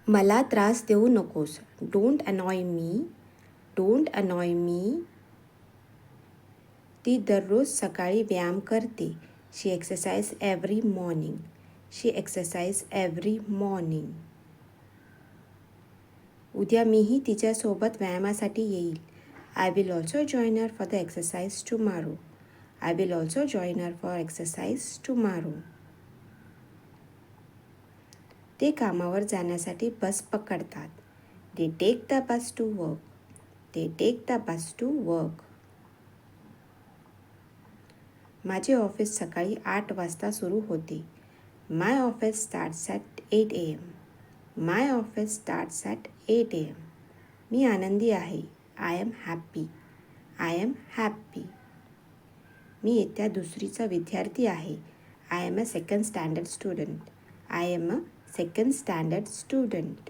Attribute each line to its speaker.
Speaker 1: मला त्रास देऊ नकोस. Don't annoy me. Don't annoy me. ती दररोज सकाळी व्यायाम करते. She exercise every morning. She exercise every morning. उद्या मीही तिच्यासोबत व्यायामासाठी येईल. I will also join her for the exercise tomorrow. I will also join her for exercise tomorrow. ते कामावर जाण्यासाठी बस पकडतात. They take the bus to work. They take the bus to work. माझे ऑफिस सकाळी 8 वाजता सुरू होते. माय office starts at 8 AM. My office starts at 8 AM. मी आनंदी आहे. I am happy. I am happy. मी इयत्ता 2रीचा विद्यार्थी आहे. I am a second standard student. I am a second standard student.